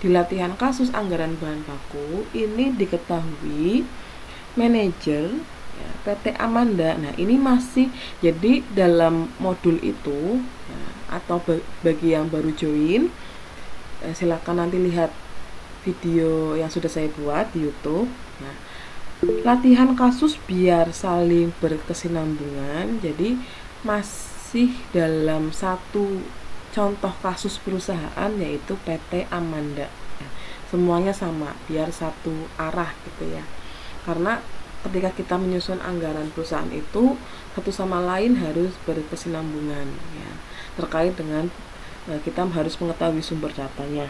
di latihan kasus anggaran bahan baku ini diketahui manajer ya, PT Amanda. Nah, ini masih jadi dalam modul itu ya, atau bagi yang baru join silakan nanti lihat video yang sudah saya buat di YouTube. Nah, latihan kasus biar saling berkesinambungan. Jadi masih dalam satu contoh kasus perusahaan yaitu PT Amanda. Semuanya sama, biar satu arah gitu ya. Karena ketika kita menyusun anggaran perusahaan itu satu sama lain harus berkesinambungan ya. Terkait dengan kita harus mengetahui sumber datanya.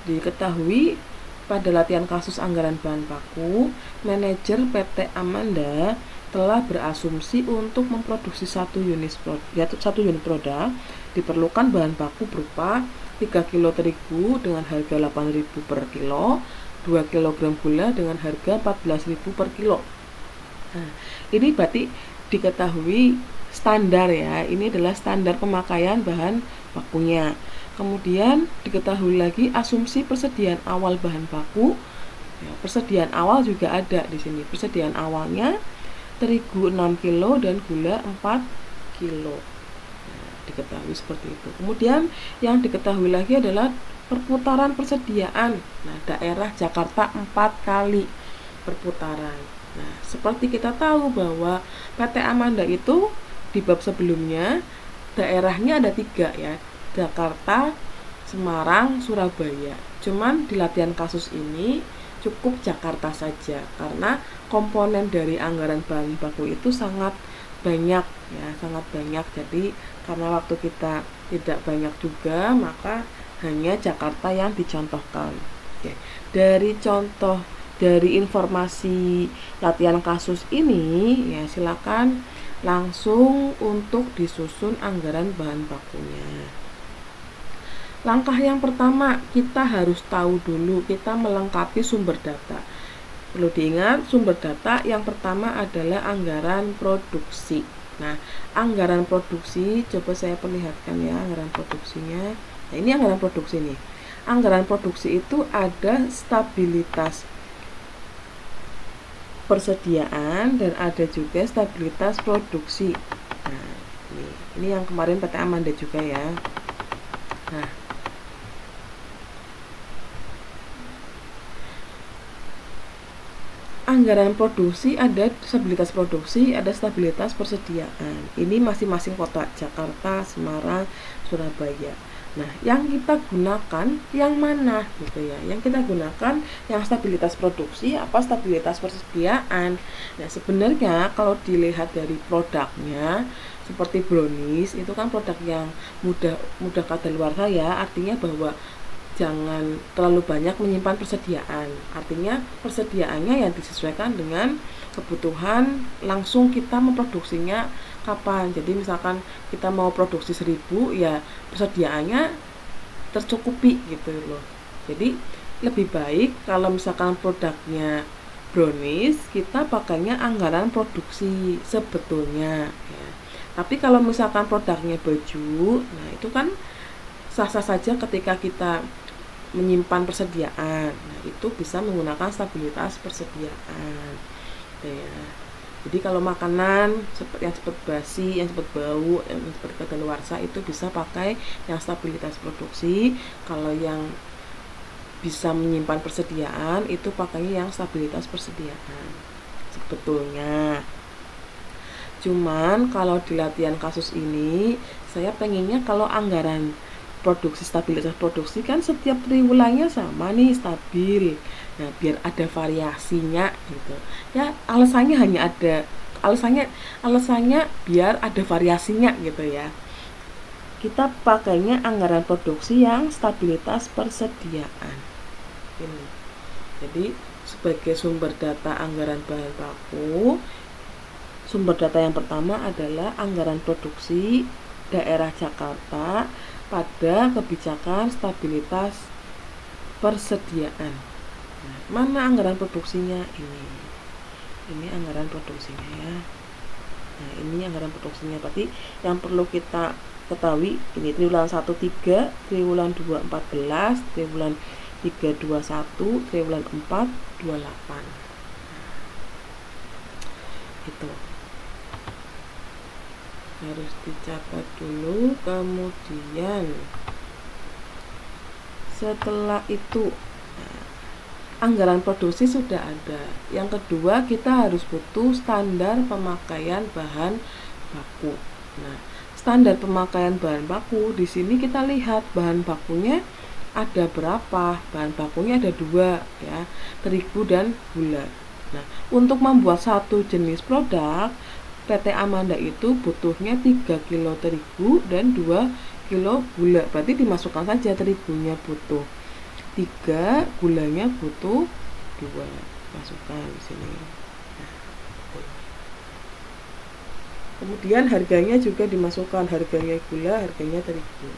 Diketahui pada latihan kasus anggaran bahan baku, manajer PT Amanda telah berasumsi untuk memproduksi satu unit produk diperlukan bahan baku berupa 3 kg terigu dengan harga 8.000 per kilo, 2 kg gula dengan harga 14.000 per kilo. Nah, ini berarti diketahui standar ya, ini adalah standar pemakaian bahan bakunya. Kemudian diketahui lagi asumsi persediaan awal bahan baku. Ya, persediaan awal juga ada di sini. Persediaan awalnya terigu 6 kg dan gula 4 kg. Nah, diketahui seperti itu. Kemudian yang diketahui lagi adalah perputaran persediaan. Nah, daerah Jakarta 4 kali perputaran. Nah, seperti kita tahu bahwa PT Amanda itu di bab sebelumnya daerahnya ada 3 ya. Jakarta, Semarang, Surabaya. Cuman di latihan kasus ini cukup Jakarta saja karena komponen dari anggaran bahan baku itu sangat banyak ya, sangat banyak. Jadi karena waktu kita tidak banyak juga, maka hanya Jakarta yang dicontohkan. Oke. Dari informasi latihan kasus ini ya, silakan langsung untuk disusun anggaran bahan bakunya. Langkah yang pertama, kita harus tahu dulu, kita melengkapi sumber data. Perlu diingat, sumber data yang pertama adalah anggaran produksi. Nah, anggaran produksi, coba saya perlihatkan ya anggaran produksinya. Nah, ini anggaran produksi nih. Anggaran produksi itu ada stabilitas persediaan dan ada juga stabilitas produksi. Nah, ini yang kemarin PT Amanda juga ya. Nah, anggaran produksi ada stabilitas produksi, ada stabilitas persediaan. Ini masing-masing kota, Jakarta, Semarang, Surabaya. Nah, yang kita gunakan yang mana gitu ya? Yang kita gunakan yang stabilitas produksi apa stabilitas persediaan? Nah, sebenarnya kalau dilihat dari produknya seperti brownies itu kan produk yang mudah kadaluarsa ya, artinya bahwa jangan terlalu banyak menyimpan persediaan. Artinya persediaannya yang disesuaikan dengan kebutuhan, langsung kita memproduksinya kapan. Jadi misalkan kita mau produksi 1000 ya persediaannya tercukupi gitu loh. Jadi lebih baik kalau misalkan produknya brownies, kita pakainya anggaran produksi sebetulnya ya. Tapi kalau misalkan produknya baju, nah itu kan sah-sah saja ketika kita menyimpan persediaan. Nah, itu bisa menggunakan stabilitas persediaan. Ya. Jadi kalau makanan yang cepat basi, yang cepat bau, yang cepat kadaluarsa itu bisa pakai yang stabilitas produksi. Kalau yang bisa menyimpan persediaan itu pakainya yang stabilitas persediaan. Sebetulnya. Cuman kalau di latihan kasus ini saya pengennya kalau anggaran produksi, stabilitas produksi kan setiap triwulannya sama nih, stabil. Nah, biar ada variasinya gitu. Ya, alasannya biar ada variasinya gitu ya. Kita pakainya anggaran produksi yang stabilitas persediaan. Ini. Jadi, sebagai sumber data anggaran bahan baku, sumber data yang pertama adalah anggaran produksi daerah Jakarta pada kebijakan stabilitas persediaan. Nah, mana anggaran produksinya? Ini anggaran produksinya ya. Nah, ini anggaran produksinya. Berarti yang perlu kita ketahui ini triwulan 1 3, triwulan 2 14, triwulan 3 21, triwulan 4 28. Itu harus dicatat dulu. Kemudian setelah itu anggaran produksi sudah ada. Yang kedua, kita harus butuh standar pemakaian bahan baku. Nah, standar pemakaian bahan baku di sini kita lihat bahan bakunya ada berapa. Bahan bakunya ada 2 ya, terigu dan gula. Nah, untuk membuat satu jenis produk PT Amanda itu butuhnya 3 kilo terigu dan 2 kilo gula. Berarti dimasukkan saja terigunya butuh 3, gulanya butuh 2, masukkan di sini. Nah, kemudian harganya juga dimasukkan, harganya gula, harganya terigu.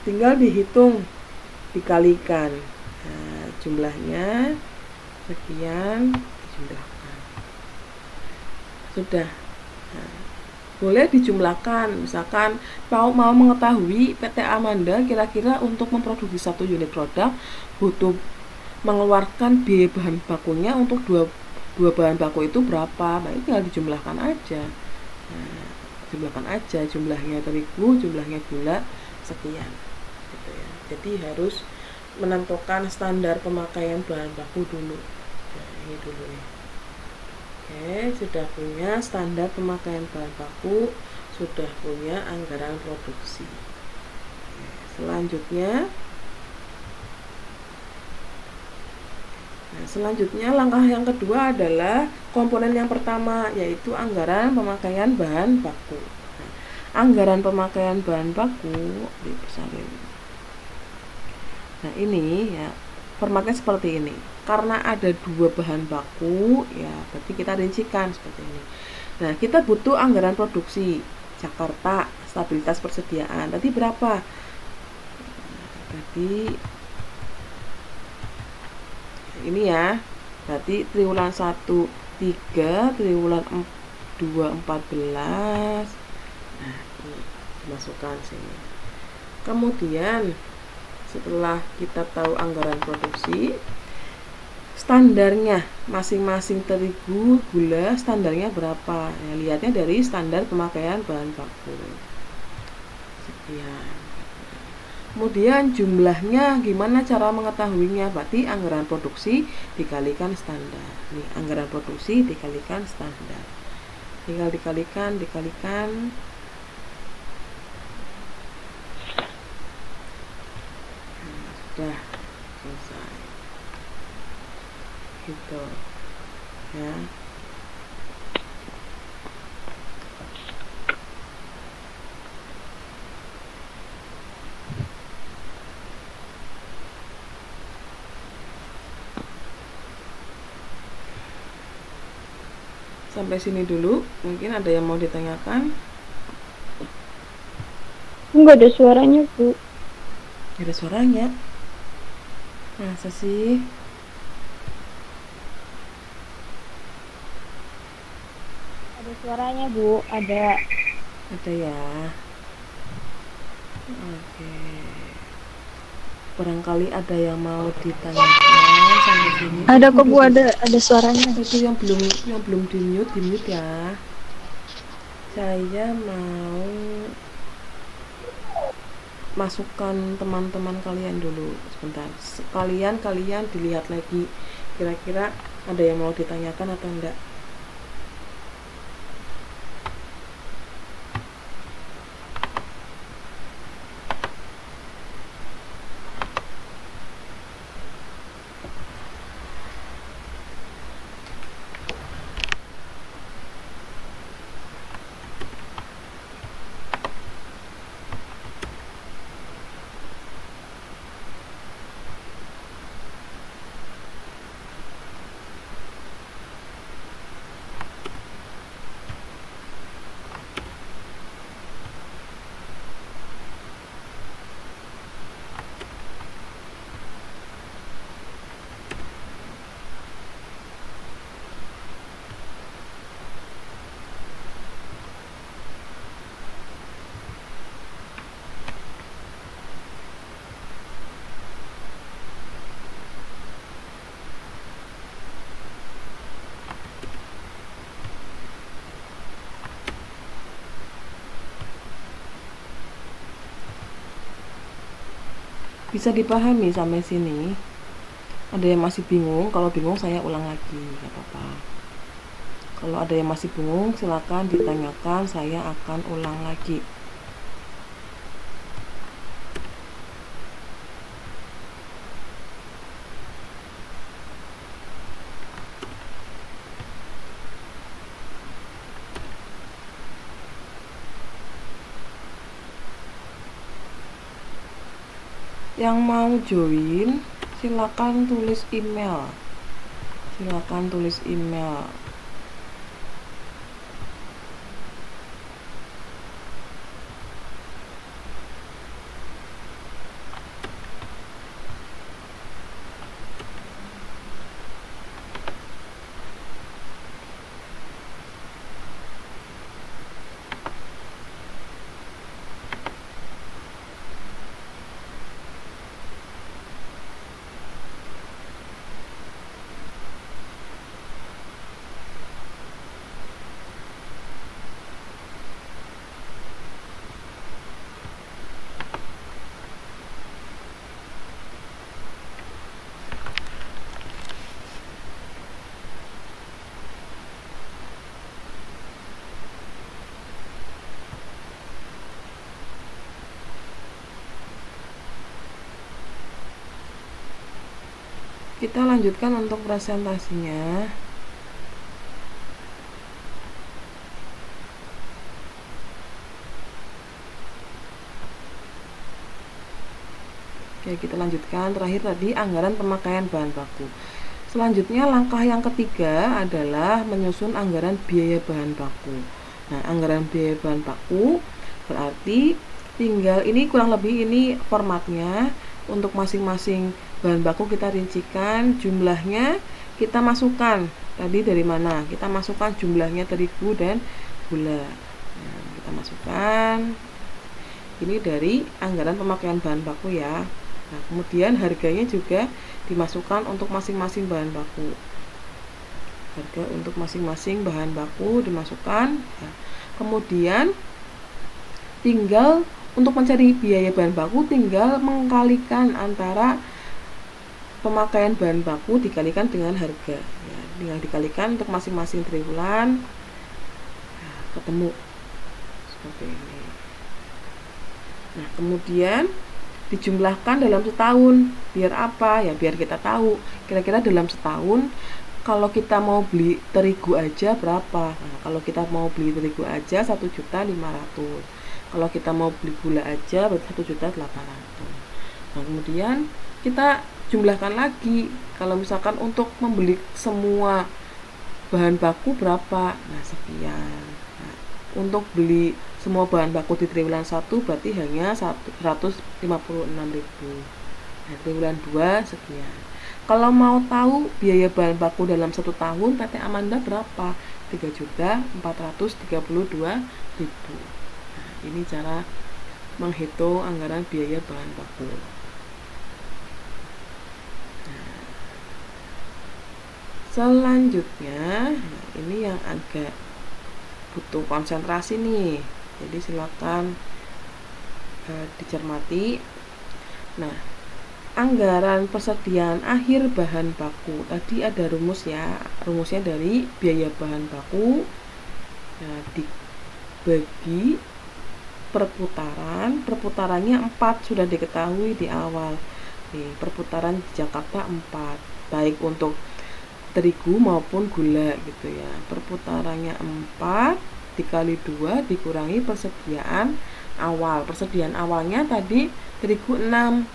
Tinggal dihitung, dikalikan. Nah, jumlahnya sekian, dijumlahkan. Sudah. Nah, boleh dijumlahkan, misalkan mau mengetahui PT Amanda kira-kira untuk memproduksi satu unit produk butuh mengeluarkan biaya bahan bakunya untuk dua bahan baku itu berapa. Nah, tinggal dijumlahkan aja. Nah, jumlahkan aja jumlahnya terigu, jumlahnya gula sekian gitu ya. Jadi harus menentukan standar pemakaian bahan baku dulu. Nah, ini dulu nih. Oke, sudah punya standar pemakaian bahan baku, sudah punya anggaran produksi. Selanjutnya langkah yang kedua adalah komponen yang pertama, yaitu anggaran pemakaian bahan baku. Nah, anggaran pemakaian bahan baku dibesarin. Nah, ini ya formatnya seperti ini. Karena ada 2 bahan baku, ya berarti kita rincikan seperti ini. Nah, kita butuh anggaran produksi Jakarta, stabilitas persediaan. Tadi berapa? Tadi ini ya. Berarti triwulan 1 3, triwulan 2 14. Nah, ini dimasukkan sini. Kemudian setelah kita tahu anggaran produksi, standarnya masing-masing terigu, gula standarnya berapa ya, lihatnya dari standar pemakaian bahan baku sekian. Kemudian jumlahnya gimana cara mengetahuinya? Berarti anggaran produksi dikalikan standar. Nih, anggaran produksi dikalikan standar, tinggal dikalikan sudah selesai gitu ya. Sampai sini dulu, mungkin ada yang mau ditanyakan? Enggak ada suaranya, Bu. Ada suaranya? Masa sih? Ada suaranya, Bu. Ada ya. Oke. Barangkali ada yang mau ditanyakan sampai sini. Ada kok, Bu, ada suaranya. Itu yang belum di mute ya. Saya mau masukkan teman-teman kalian dulu sebentar. Kalian dilihat lagi kira-kira ada yang mau ditanyakan atau enggak. Bisa dipahami sampai sini? Ada yang masih bingung? Kalau bingung saya ulang lagi, nggak apa-apa. Kalau ada yang masih bingung, silakan ditanyakan, saya akan ulang lagi. Yang mau join, silakan tulis email. Silakan tulis email. Kita lanjutkan untuk presentasinya. Oke, kita lanjutkan. Terakhir tadi anggaran pemakaian bahan baku. Selanjutnya langkah yang ketiga adalah menyusun anggaran biaya bahan baku. Nah, anggaran biaya bahan baku berarti tinggal ini kurang lebih ini formatnya. Untuk masing-masing bahan baku kita rincikan jumlahnya, kita masukkan tadi dari mana, kita masukkan jumlahnya terigu dan gula. Nah, kita masukkan ini dari anggaran pemakaian bahan baku ya. Nah, kemudian harganya juga dimasukkan untuk masing-masing bahan baku. Harga untuk masing-masing bahan baku dimasukkan ya. Kemudian tinggal untuk mencari biaya bahan baku, tinggal mengkalikan antara pemakaian bahan baku dikalikan dengan harga ya. Tinggal dikalikan untuk masing-masing triwulan, nah, ketemu seperti ini. Nah, kemudian dijumlahkan dalam setahun. Biar apa? Ya biar kita tahu kira-kira dalam setahun kalau kita mau beli terigu aja berapa. Nah, kalau kita mau beli terigu aja 1.500.000. Kalau kita mau beli gula aja berarti 1.800.000. Nah, kemudian kita jumlahkan lagi. Kalau misalkan untuk membeli semua bahan baku berapa? Nah, sekian. Nah, untuk beli semua bahan baku di triwulan 1 berarti hanya 156.000. Nah, triwulan 2 sekian. Kalau mau tahu biaya bahan baku dalam 1 tahun PT Amanda berapa? 3.432.000. Nah, ini cara menghitung anggaran biaya bahan baku. Nah, selanjutnya ini yang agak butuh konsentrasi nih. Jadi silakan dicermati. Nah, anggaran persediaan akhir bahan baku. Tadi ada rumus ya. Rumusnya dari biaya bahan baku nah, dibagi perputaran. Perputarannya 4 sudah diketahui di awal. Nih, perputaran di Jakarta 4. Baik untuk terigu maupun gula gitu ya. Perputarannya 4 dikali 2 dikurangi persediaan awal. Persediaan awalnya tadi terigu 6.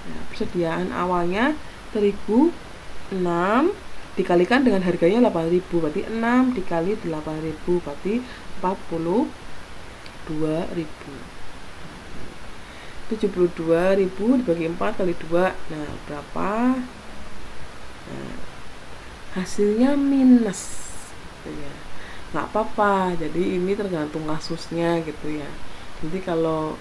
Nah, persediaan awalnya terigu 6 dikalikan dengan harganya 8.000. Berarti 6 dikali 8.000 berarti 42.000. 72.000 dibagi 4 kali 2. Nah, berapa? Nah, hasilnya minus gitu ya. Nggak apa-apa, jadi ini tergantung kasusnya gitu ya. Jadi kalau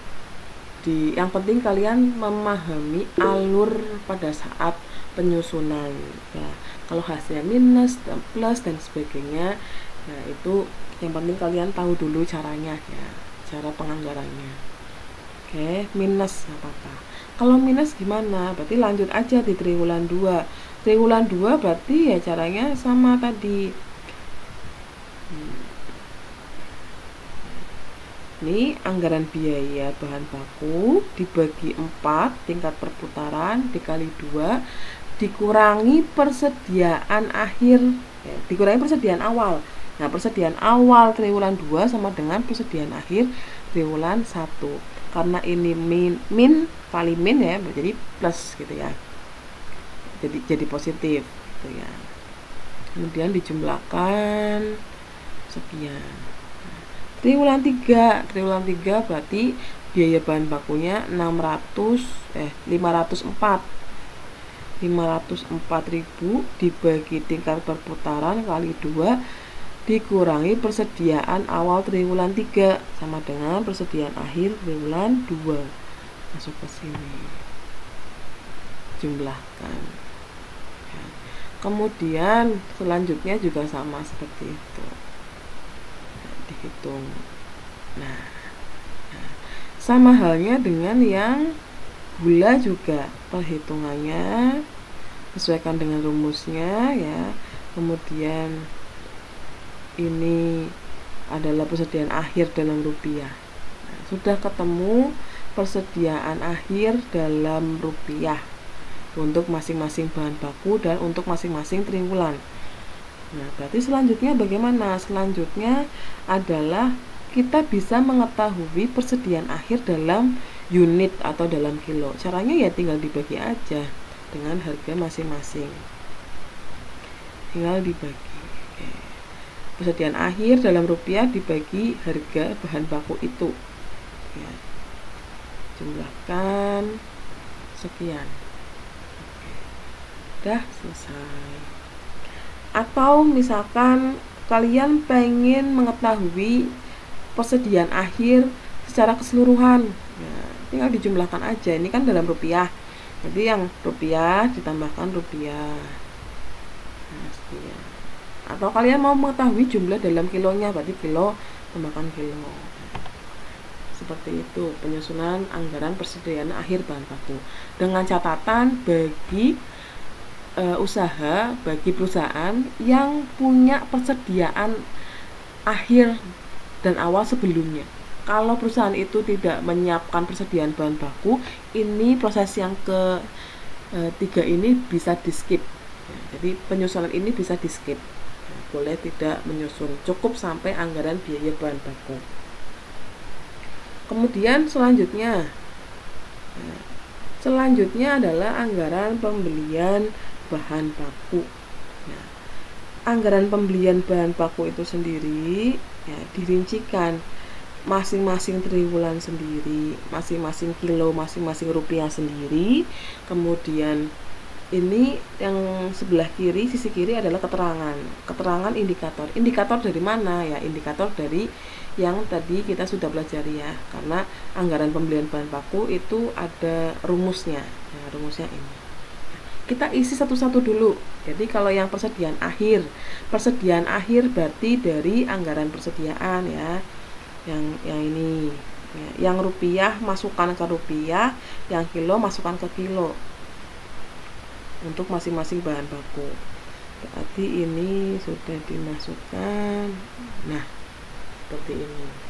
yang penting kalian memahami alur pada saat penyusunan ya. Kalau hasilnya minus dan plus dan sebagainya ya, itu yang penting kalian tahu dulu caranya ya, cara penganggarannya. Oke, minus nggak apa-apa. Kalau minus gimana? Berarti lanjut aja di triwulan 2. Triwulan 2 berarti ya caranya sama tadi. Ini anggaran biaya bahan baku dibagi 4 tingkat perputaran dikali 2 dikurangi persediaan akhir, dikurangi persediaan awal. Nah, persediaan awal triwulan 2 sama dengan persediaan akhir triwulan 1. Karena ini min kali min ya, jadi plus gitu ya. Jadi positif gitu ya. Kemudian dijumlahkan sekian. Triwulan 3 berarti biaya bahan bakunya 504.000 dibagi tingkat perputaran kali 2 dikurangi persediaan awal triwulan 3 sama dengan persediaan akhir triwulan 2. Masuk ke sini, jumlahkan. Kemudian selanjutnya juga sama seperti itu, dihitung. Nah, sama halnya dengan yang gula juga, perhitungannya sesuaikan dengan rumusnya ya. Kemudian ini adalah persediaan akhir dalam rupiah. Nah, sudah ketemu persediaan akhir dalam rupiah untuk masing-masing bahan baku dan untuk masing-masing triwulan. Nah, berarti selanjutnya bagaimana? Selanjutnya adalah kita bisa mengetahui persediaan akhir dalam unit atau dalam kilo. Caranya ya tinggal dibagi aja dengan harga masing-masing. Tinggal dibagi. Oke. Persediaan akhir dalam rupiah dibagi harga bahan baku itu. Ya. Jumlahkan sekian. Oke. Udah selesai. Atau misalkan kalian pengen mengetahui persediaan akhir secara keseluruhan, ya, tinggal dijumlahkan aja. Ini kan dalam rupiah, jadi yang rupiah ditambahkan rupiah. Nah, sekian. Atau kalian mau mengetahui jumlah dalam kilonya, berarti kilo tambahkan kilo. Seperti itu penyusunan anggaran persediaan akhir bahan baku, dengan catatan bagi usaha, bagi perusahaan yang punya persediaan akhir dan awal sebelumnya. Kalau perusahaan itu tidak menyiapkan persediaan bahan baku, ini proses yang ketiga ini bisa di skip. Jadi penyusunan ini bisa di skip, boleh tidak menyusun, cukup sampai anggaran biaya bahan baku. Kemudian selanjutnya adalah anggaran pembelian bahan baku. Nah, anggaran pembelian bahan baku itu sendiri ya, dirincikan masing-masing triwulan sendiri, masing-masing kilo, masing-masing rupiah sendiri. Kemudian ini yang sebelah kiri, sisi kiri adalah keterangan indikator dari mana ya, indikator dari yang tadi kita sudah pelajari ya, karena anggaran pembelian bahan baku itu ada rumusnya. Nah, rumusnya ini kita isi satu-satu dulu. Jadi kalau yang persediaan akhir berarti dari anggaran persediaan ya, yang ini ya, yang rupiah masukkan ke rupiah, yang kilo masukkan ke kilo untuk masing-masing bahan baku. Berarti ini sudah dimasukkan. Nah, seperti ini.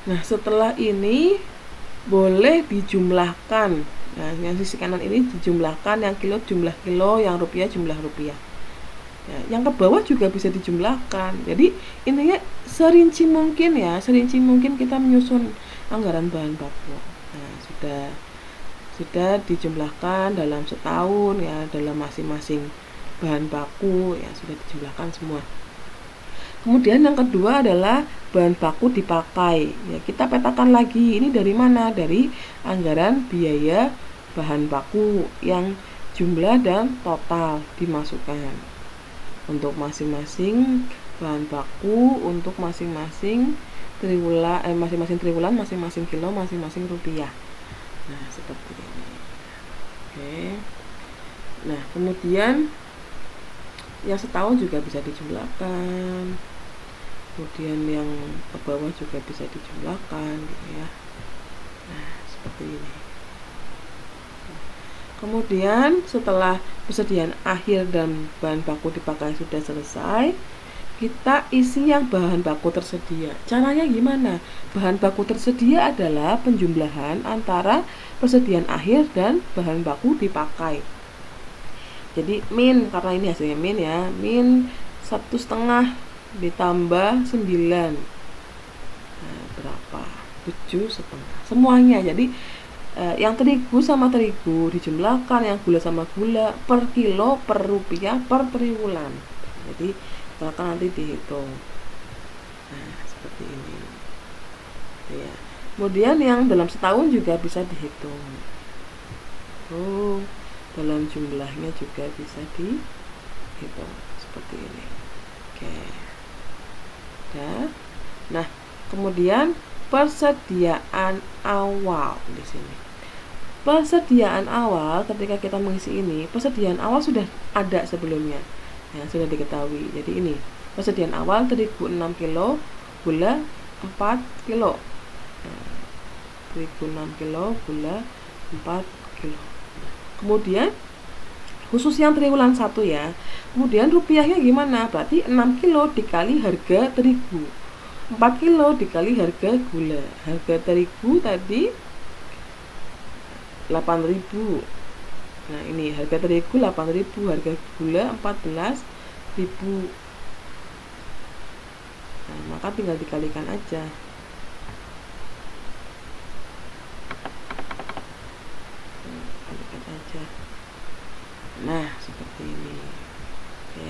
Nah, setelah ini boleh dijumlahkan. Nah, yang sisi kanan ini dijumlahkan, yang kilo jumlah kilo, yang rupiah jumlah rupiah. Ya, yang ke bawah juga bisa dijumlahkan. Jadi intinya serinci mungkin kita menyusun anggaran bahan baku. Nah, sudah dijumlahkan dalam setahun ya, dalam masing-masing bahan baku ya, sudah dijumlahkan semua. Kemudian yang kedua adalah bahan baku dipakai. Ya, kita petakan lagi ini dari mana? Dari anggaran biaya bahan baku yang jumlah dan total dimasukkan untuk masing-masing bahan baku, untuk masing-masing triwulan, masing-masing kilo, masing-masing rupiah. Nah, seperti ini. Oke. Nah, kemudian yang setahun juga bisa dijumlahkan, kemudian yang ke bawah juga bisa dijumlahkan gitu ya. Nah, seperti ini. Kemudian setelah persediaan akhir dan bahan baku dipakai sudah selesai, kita isi yang bahan baku tersedia. Caranya gimana? Bahan baku tersedia adalah penjumlahan antara persediaan akhir dan bahan baku dipakai. Jadi min, karena ini hasilnya min ya, min 1,5 ditambah 9, nah, berapa? 7,5 semuanya. Jadi yang terigu sama terigu dijumlahkan, yang gula sama gula, per kilo, per rupiah, per triwulan. Jadi akan nanti dihitung. Nah, seperti ini ya. Kemudian yang dalam setahun juga bisa dihitung. Dalam jumlahnya juga bisa dihitung seperti ini. Oke. Nah, kemudian persediaan awal di sini. Persediaan awal ketika kita mengisi ini, persediaan awal sudah ada sebelumnya. Yang sudah diketahui. Jadi ini, persediaan awal terigu 6 kilo, gula 4 kilo. Nah, terigu 6 kilo, gula 4 kilo. Kemudian khusus yang triwulan 1 ya. Kemudian rupiahnya gimana? Berarti 6 kilo dikali harga terigu. 4 kilo dikali harga gula. Harga terigu tadi 8.000. Nah, ini harga terigu 8.000, harga gula 14.000. Nah, maka tinggal dikalikan aja. Kalikan aja. Nah, seperti ini.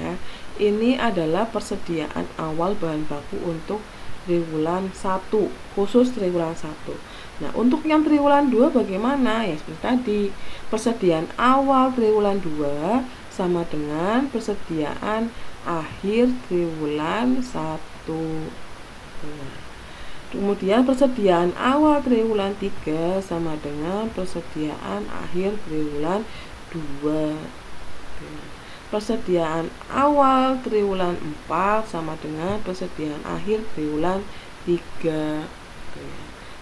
Ya. Ini adalah persediaan awal bahan baku untuk triwulan 1, khusus triwulan 1. Nah, untuk yang triwulan 2 bagaimana? Ya seperti tadi, persediaan awal triwulan 2 sama dengan persediaan akhir triwulan 1. Nah, kemudian persediaan awal triwulan 3 sama dengan persediaan akhir triwulan 2. Persediaan awal triwulan 4 sama dengan persediaan akhir triwulan 3.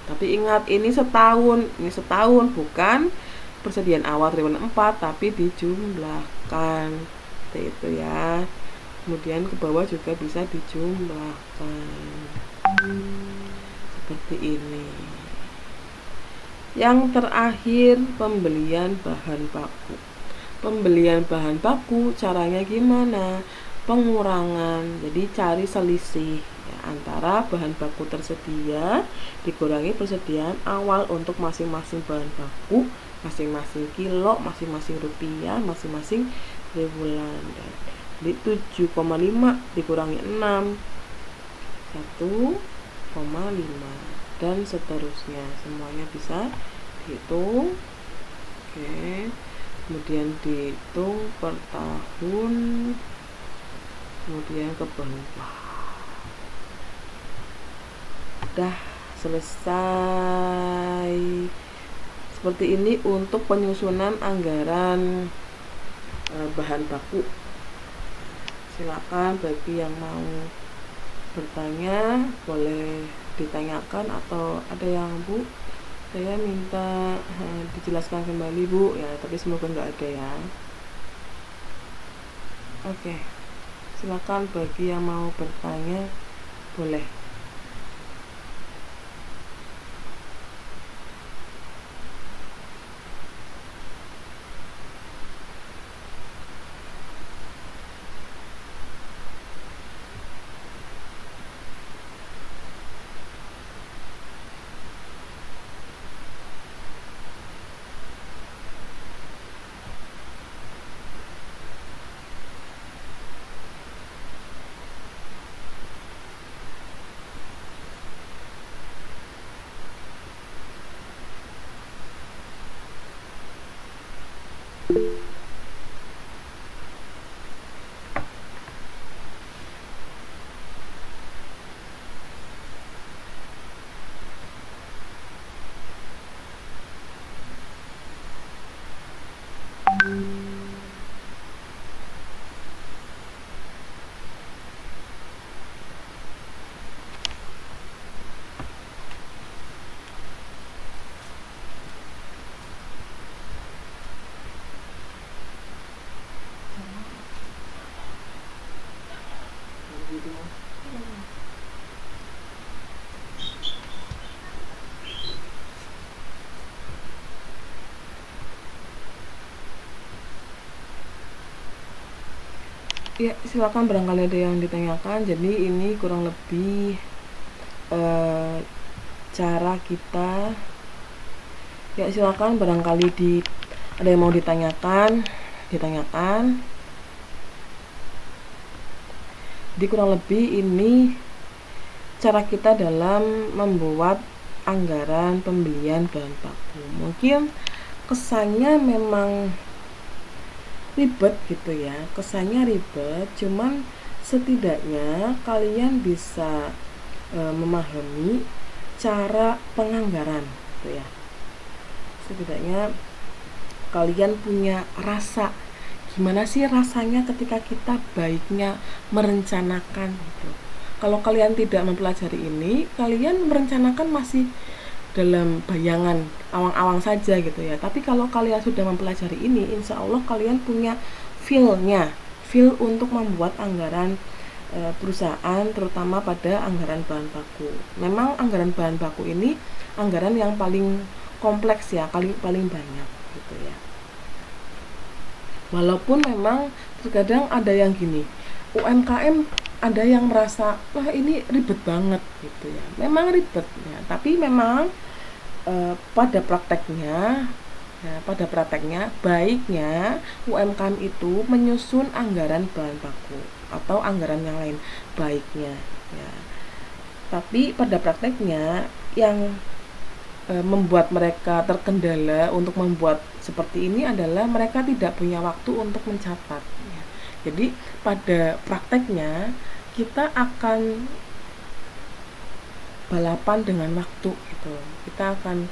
Tapi ingat, ini setahun bukan persediaan awal triwulan 4, tapi dijumlahkan. Seperti itu ya. Kemudian ke bawah juga bisa dijumlahkan. Seperti ini. Yang terakhir, pembelian bahan baku. Pembelian bahan baku caranya gimana? Pengurangan. Jadi cari selisih ya, antara bahan baku tersedia dikurangi persediaan awal untuk masing-masing bahan baku, masing-masing kilo, masing-masing rupiah, masing-masing triwulan. Jadi 7,5 dikurangi 6, 1,5 dan seterusnya. Semuanya bisa dihitung. Oke. Kemudian dihitung per tahun, kemudian ke bawah. Udah selesai. Seperti ini untuk penyusunan anggaran bahan baku. Silakan bagi yang mau bertanya boleh ditanyakan, atau ada yang Bu, saya minta dijelaskan kembali Bu ya, tapi semoga nggak ada ya. Oke, silakan bagi yang mau bertanya boleh. gitu. Ya, silakan barangkali ada yang ditanyakan. Jadi ini kurang lebih cara kita. Ya, silakan barangkali ada yang mau ditanyakan. Jadi kurang lebih ini cara kita dalam membuat anggaran pembelian bahan baku. Mungkin kesannya memang ribet gitu ya, cuman setidaknya kalian bisa memahami cara penganggaran gitu ya. Setidaknya kalian punya rasa gimana sih rasanya ketika kita baiknya merencanakan gitu. Kalau kalian tidak mempelajari ini, kalian merencanakan masih dalam bayangan awang-awang saja gitu ya. Tapi kalau kalian sudah mempelajari ini, insya Allah kalian punya feel untuk membuat anggaran perusahaan, terutama pada anggaran bahan baku. Memang anggaran bahan baku ini anggaran yang paling kompleks ya, paling banyak gitu ya. Walaupun memang terkadang ada yang gini, UMKM ada yang merasa wah ini ribet banget gitu ya. Memang ribet ya, tapi memang pada prakteknya baiknya UMKM itu menyusun anggaran bahan baku atau anggaran yang lain baiknya ya. Tapi pada prakteknya yang membuat mereka terkendala untuk membuat seperti ini adalah mereka tidak punya waktu untuk mencatat ya. Jadi pada prakteknya kita akan balapan dengan waktu gitu. Kita akan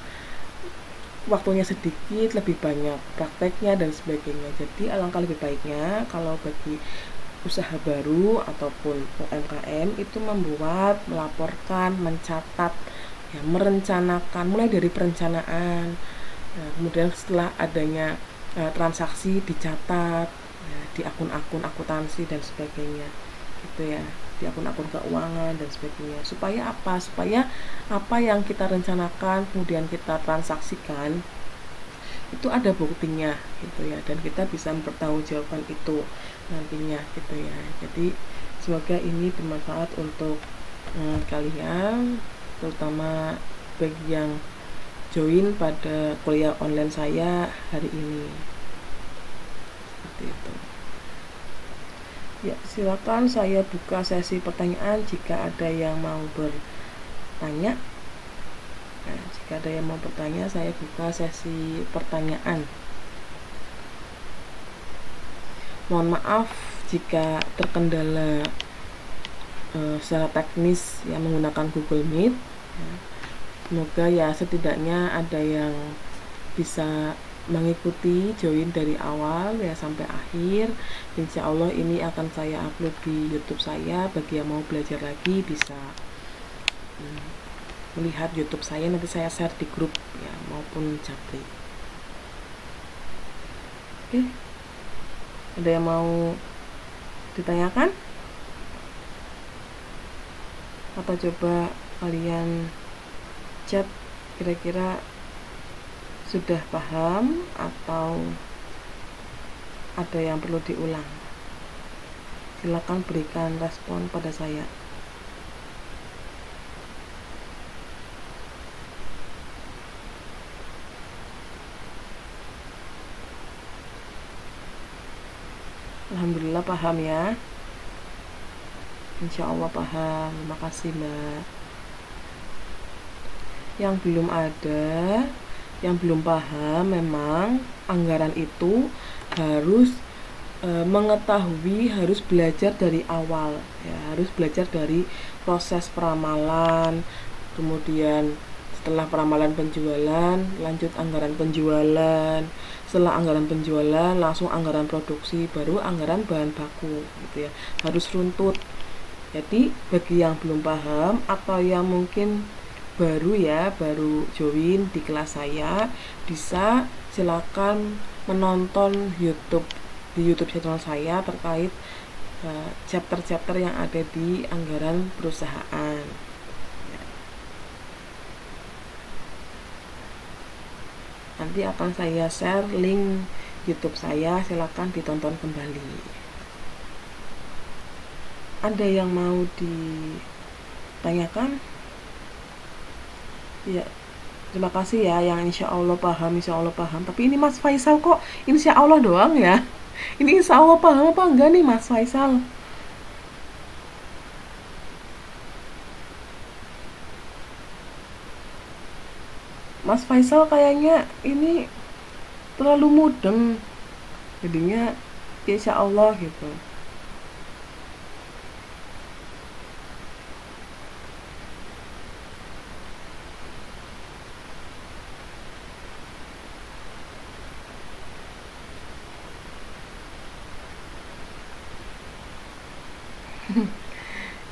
waktunya sedikit, lebih banyak prakteknya dan sebagainya. Jadi alangkah lebih baiknya kalau bagi usaha baru ataupun UMKM itu melaporkan, mencatat, ya, merencanakan, mulai dari perencanaan. Nah, kemudian setelah adanya transaksi dicatat ya, di akun-akun akuntansi dan sebagainya gitu ya, di akun-akun keuangan dan sebagainya. Supaya apa yang kita rencanakan kemudian kita transaksikan itu ada buktinya gitu ya, dan kita bisa mempertanggungjawabkan itu nantinya gitu ya. Jadi semoga ini bermanfaat untuk kalian, terutama bagi yang join pada kuliah online saya hari ini. Seperti itu. Ya, silakan saya buka sesi pertanyaan jika ada yang mau bertanya. Nah, jika ada yang mau bertanya, saya buka sesi pertanyaan. Mohon maaf jika terkendala secara teknis yang menggunakan Google Meet. Ya. Semoga ya setidaknya ada yang bisa mengikuti join dari awal ya sampai akhir. Insya Allah ini akan saya upload di YouTube saya. Bagi yang mau belajar lagi bisa melihat YouTube saya, nanti saya share di grup ya maupun Japri. Oke, ada yang mau ditanyakan? Atau coba kalian chat kira-kira sudah paham atau ada yang perlu diulang? Silakan berikan respon pada saya. Alhamdulillah paham ya. Insya Allah paham. Terima kasih Mbak. Yang belum paham, memang anggaran itu harus mengetahui, harus belajar dari awal ya, harus belajar dari proses peramalan, kemudian setelah peramalan penjualan lanjut anggaran penjualan, setelah anggaran penjualan langsung anggaran produksi, baru anggaran bahan baku gitu ya, harus runtut. Jadi bagi yang belum paham atau yang mungkin baru join di kelas saya, bisa silakan menonton di YouTube channel saya terkait chapter-chapter yang ada di anggaran perusahaan. Nanti akan saya share link YouTube saya, silakan ditonton kembali. Ada yang mau ditanyakan? Ya, terima kasih ya yang insya Allah paham, insya Allah paham. Tapi ini Mas Faisal kok insya Allah doang ya? Ini insya Allah paham apa enggak nih Mas Faisal? Mas Faisal kayaknya ini terlalu mudeng, jadinya insya Allah gitu.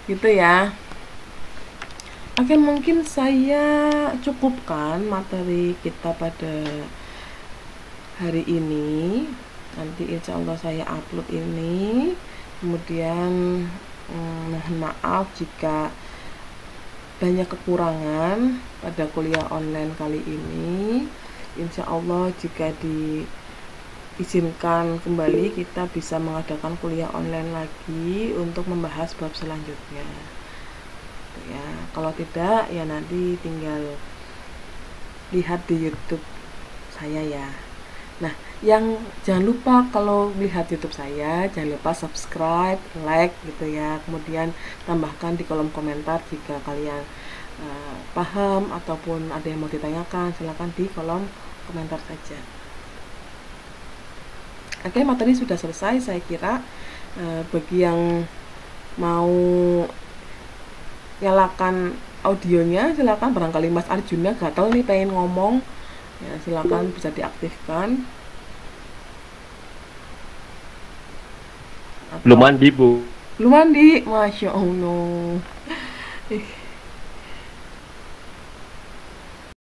Gitu ya. Oke, mungkin saya cukupkan materi kita pada hari ini. Nanti insya Allah saya upload ini. Kemudian mohon maaf jika banyak kekurangan pada kuliah online kali ini. Insya Allah jika diizinkan kembali, kita bisa mengadakan kuliah online lagi untuk membahas bab selanjutnya. Ya, kalau tidak ya nanti tinggal lihat di YouTube saya ya. Nah, yang jangan lupa kalau lihat YouTube saya, jangan lupa subscribe, like gitu ya. Kemudian tambahkan di kolom komentar jika kalian paham ataupun ada yang mau ditanyakan, silakan di kolom komentar saja. Oke, materi sudah selesai saya kira. Bagi yang mau nyalakan audionya silakan, barangkali Mas Arjuna gatel nih pengen ngomong ya, silakan bisa diaktifkan. Belum mandi, Bu. Belum mandi, Masya Allah.